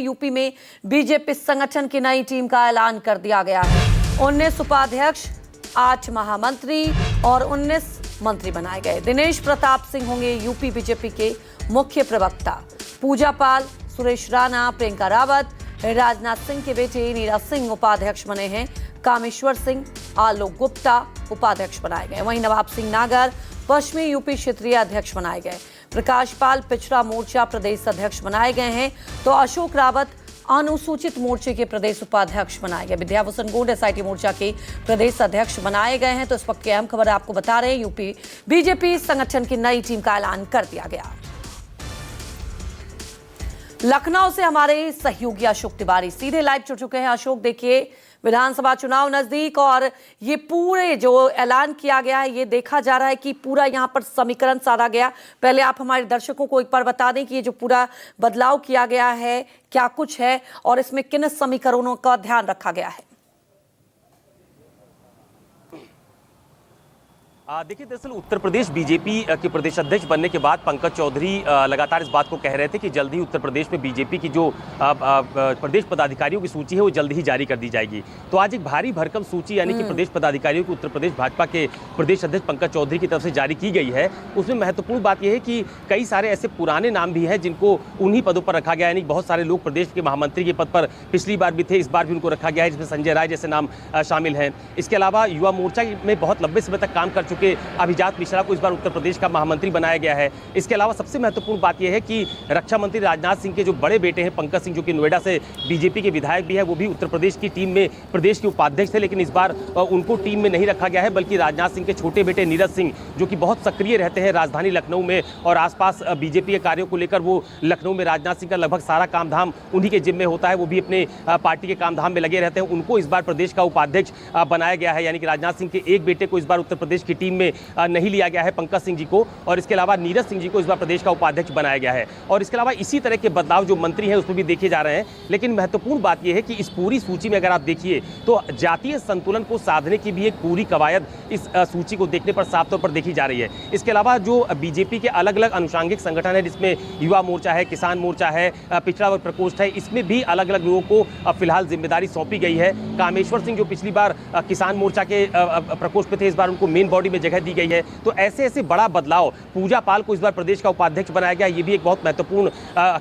UP में BJP संगठन की नई टीम का ऐलान कर दिया गया है। 19 उपाध्यक्ष, 8 महामंत्री और 19 मंत्री बनाए गए। दिनेश प्रताप सिंह होंगे यूपी बीजेपी के मुख्य प्रवक्ता। पूजा पाल, सुरेश राणा, प्रियंका रावत, राजनाथ सिंह के बेटे नीरज सिंह उपाध्यक्ष बने हैं। कामेश्वर सिंह, आलोक गुप्ता उपाध्यक्ष बनाए गए। वहीं नवाब सिंह नागर पश्चिमी यूपी क्षेत्रीय अध्यक्ष बनाए गए। प्रकाश पाल पिछड़ा मोर्चा प्रदेश अध्यक्ष बनाए गए हैं, तो अशोक रावत अनुसूचित मोर्चे के प्रदेश उपाध्यक्ष बनाए गए। विद्याभूषण गोंड एसआईटी मोर्चा के प्रदेश अध्यक्ष बनाए गए हैं। तो इस वक्त की अहम खबर आपको बता रहे हैं, यूपी बीजेपी संगठन की नई टीम का ऐलान कर दिया गया। लखनऊ से हमारे सहयोगी अशोक तिवारी सीधे लाइव जुड़ चुके हैं। अशोक, देखिए विधानसभा चुनाव नजदीक और ये पूरे जो ऐलान किया गया है, ये देखा जा रहा है कि पूरा यहाँ पर समीकरण साधा गया। पहले आप हमारे दर्शकों को एक बार बता दें कि ये जो पूरा बदलाव किया गया है क्या कुछ है और इसमें किन समीकरणों का ध्यान रखा गया है। देखिए, दरअसल उत्तर प्रदेश बीजेपी के प्रदेश अध्यक्ष बनने के बाद पंकज चौधरी लगातार इस बात को कह रहे थे कि जल्द ही उत्तर प्रदेश में बीजेपी की जो प्रदेश पदाधिकारियों की सूची है वो जल्द ही जारी कर दी जाएगी। तो आज एक भारी भरकम सूची यानी कि प्रदेश पदाधिकारियों की उत्तर प्रदेश भाजपा के प्रदेश अध्यक्ष पंकज चौधरी की तरफ से जारी की गई है। उसमें महत्वपूर्ण बात यह है कि कई सारे ऐसे पुराने नाम भी हैं जिनको उन्हीं पदों पर रखा गया, यानी बहुत सारे लोग प्रदेश के महामंत्री के पद पर पिछली बार भी थे, इस बार भी उनको रखा गया है, जिसमें संजय राय जैसे नाम शामिल हैं। इसके अलावा युवा मोर्चा में बहुत लंबे समय तक काम कर चुके अभिजात मिश्रा को इस बार उत्तर प्रदेश का महामंत्री बनाया गया है। इसके अलावा सबसे महत्वपूर्ण बात यह है कि रक्षा मंत्री राजनाथ सिंह के जो बड़े बेटे हैं पंकज सिंह, जो कि नोएडा से बीजेपी के विधायक भी है, वो भी उत्तर प्रदेश की टीम में प्रदेश के उपाध्यक्ष थे, लेकिन इस बार उनको टीम में नहीं रखा गया है, बल्कि राजनाथ सिंह के छोटे बेटे नीरज सिंह, जो कि बहुत सक्रिय रहते हैं राजधानी लखनऊ में और आसपास बीजेपी के कार्यों को लेकर, वो लखनऊ में राजनाथ सिंह का लगभग सारा काम धाम उन्हीं के जिम्मे होता है, वो भी अपने पार्टी के काम धाम में लगे रहते हैं। उनको इस बार प्रदेश का उपाध्यक्ष बनाया गया है, यानी कि राजनाथ सिंह के एक बेटे को इस बार उत्तर प्रदेश की टीम में नहीं लिया गया है, पंकज सिंह जी को, और इसके अलावा नीरज सिंह जी को इस बार प्रदेश का उपाध्यक्ष बनाया गया है। और इसके अलावा इसी तरह के बदलाव जो मंत्री हैं उसमें भी देखे जा रहे हैं। लेकिन महत्वपूर्ण बात यह है कि इस पूरी सूची में अगर आप देखिए तो जातीय संतुलन को साधने की भी एक पूरी कवायद इस सूची को देखने पर साफ तौर पर देखी जा रही है। इसके अलावा जो बीजेपी के अलग अलग अनुषांगिक संगठन है, जिसमें युवा मोर्चा है, किसान मोर्चा है, पिछड़ा वर्ग प्रकोष्ठ है, इसमें भी अलग अलग लोगों को फिलहाल जिम्मेदारी सौंपी गई है। कामेश्वर सिंह जो पिछली बार किसान मोर्चा के प्रकोष्ठ में थे, इस बार उनको मेन बॉडी में जगह दी गई है। तो ऐसे बड़ा बदलाव, पूजा पाल को इस बार प्रदेश का उपाध्यक्ष बनाया गया, ये भी एक बहुत महत्वपूर्ण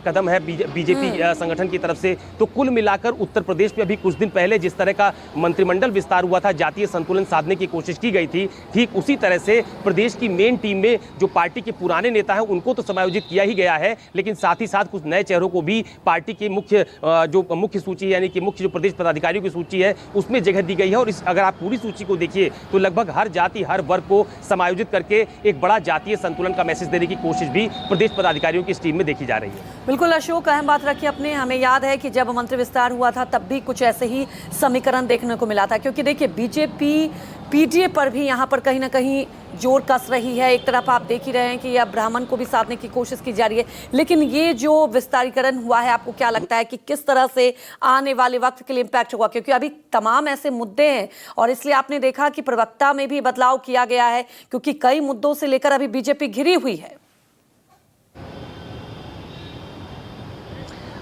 कदम है बीजेपी संगठन की तरफ से। तो कुल मिलाकर उत्तर प्रदेश में अभी कुछ दिन पहले जिस तरह का मंत्रिमंडल विस्तार हुआ था, जातीय संतुलन साधने की कोशिश की गई थी, ठीक उसी तरह से प्रदेश की मेन टीम में जो पार्टी के पुराने नेता हैं उनको तो समायोजित किया ही गया है, लेकिन साथ ही साथ कुछ नए चेहरों को भी पार्टी की मुख्य सूची यानी कि मुख्य जो प्रदेश पदाधिकारियों की सूची है उसमें जगह दी गई है। और अगर आप पूरी सूची को देखिए तो लगभग हर जाति हर वर्ग को समायोजित करके एक बड़ा जातीय संतुलन का मैसेज देने की कोशिश भी प्रदेश पदाधिकारियों की इस टीम में देखी जा रही है। बिल्कुल अशोक, अहम बात रखी अपने। हमें याद है कि जब मंत्री विस्तार हुआ था तब भी कुछ ऐसे ही समीकरण देखने को मिला था, क्योंकि देखिए बीजेपी पीडीए पर भी यहाँ पर कहीं ना कहीं जोर कस रही है। एक तरफ आप देख ही रहे हैं कि अब ब्राह्मण को भी साधने की कोशिश की जा रही है, लेकिन ये जो विस्तारीकरण हुआ है, आपको क्या लगता है कि किस तरह से आने वाले वक्त के लिए इम्पैक्ट हुआ? क्योंकि अभी तमाम ऐसे मुद्दे हैं और इसलिए आपने देखा कि प्रवक्ता में भी बदलाव किया गया है, क्योंकि कई मुद्दों से लेकर अभी बीजेपी घिरी हुई है।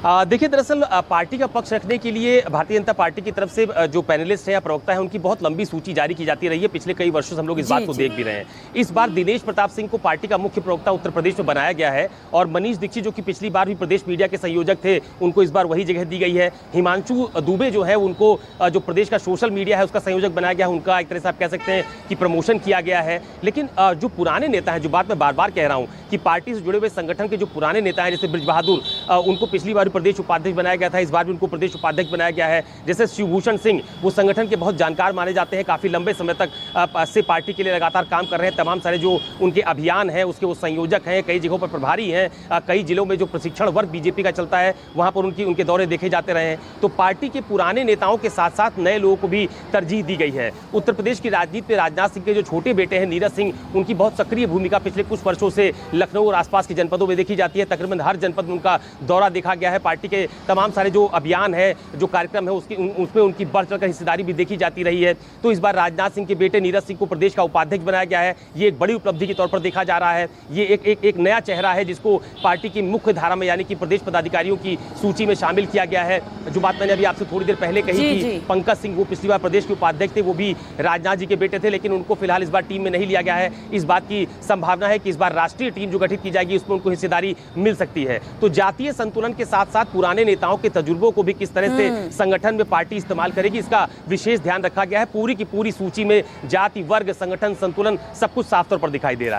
देखिए, दरअसल पार्टी का पक्ष रखने के लिए भारतीय जनता पार्टी की तरफ से जो पैनलिस्ट है या प्रवक्ता है उनकी बहुत लंबी सूची जारी की जाती रही है। पिछले कई वर्षों से हम लोग इस बात को देख भी रहे हैं। इस बार दिनेश प्रताप सिंह को पार्टी का मुख्य प्रवक्ता उत्तर प्रदेश में बनाया गया है और मनीष दीक्षित जो कि पिछली बार भी प्रदेश मीडिया के संयोजक थे, उनको इस बार वही जगह दी गई है। हिमांशु दुबे जो है उनको जो प्रदेश का सोशल मीडिया है उसका संयोजक बनाया गया है, उनका एक तरह से आप कह सकते हैं कि प्रमोशन किया गया है। लेकिन जो पुराने नेता हैं, जो बात मैं बार बार कह रहा हूँ कि पार्टी से जुड़े हुए संगठन के जो पुराने नेता हैं, जैसे ब्रिज बहादुर, उनको पिछली बार प्रदेश उपाध्यक्ष बनाया गया था, इस बार भी उनको प्रदेश उपाध्यक्ष बनाया गया है। जैसे शिवभूषण सिंह, वो संगठन के बहुत जानकार माने जाते हैं, काफी लंबे समय तक से पार्टी के लिए लगातार काम कर रहे हैं। तमाम सारे जो उनके अभियान हैं उसके वो संयोजक हैं, कई जगहों पर प्रभारी हैं, कई जिलों में जो प्रशिक्षण वर्ग बीजेपी का चलता है वहां पर उनके दौरे देखे जाते रहे हैं। तो पार्टी के पुराने नेताओं के साथ साथ नए लोगों को भी तरजीह दी गई है। उत्तर प्रदेश की राजनीति में राजनाथ सिंह के जो छोटे बेटे हैं नीरज सिंह, उनकी बहुत सक्रिय भूमिका पिछले कुछ वर्षों से लखनऊ और आसपास के जनपदों में देखी जाती है। तकरीबन हर जनपद में उनका दौरा देखा गया है, पार्टी के तमाम सारे जो अभियान है, जो कार्यक्रम है, उसमें उनकी बढ़ चढ़कर हिस्सेदारी भी देखी जाती रही है। तो इस बार राजनाथ सिंह के बेटे नीरज सिंह को प्रदेश का उपाध्यक्ष बनाया गया है। ये एक बड़ी उपलब्धि के तौर पर देखा जा रहा है। ये एक नया चेहरा है जिसको पार्टी की मुख्य धारा में यानी कि प्रदेश पदाधिकारियों की सूची में शामिल किया गया है। जो बात मैंने अभी आपसे थोड़ी देर पहले कही कि पंकज सिंह, वो पिछली बार प्रदेश के उपाध्यक्ष थे, वो भी राजनाथ जी के बेटे थे, लेकिन उनको फिलहाल इस बार टीम में नहीं लिया गया है। इस बात की संभावना है कि इस बार राष्ट्रीय टीम जो गठित की जाएगी उसमें उनको हिस्सेदारी मिल सकती है। तो जातीय संतुलन के साथ साथ पुराने नेताओं के तजुर्बों को भी किस तरह से संगठन में पार्टी इस्तेमाल करेगी, इसका विशेष ध्यान रखा गया है। पूरी की पूरी सूची में जाति, वर्ग, संगठन, संतुलन सब कुछ साफ तौर पर दिखाई दे रहा है।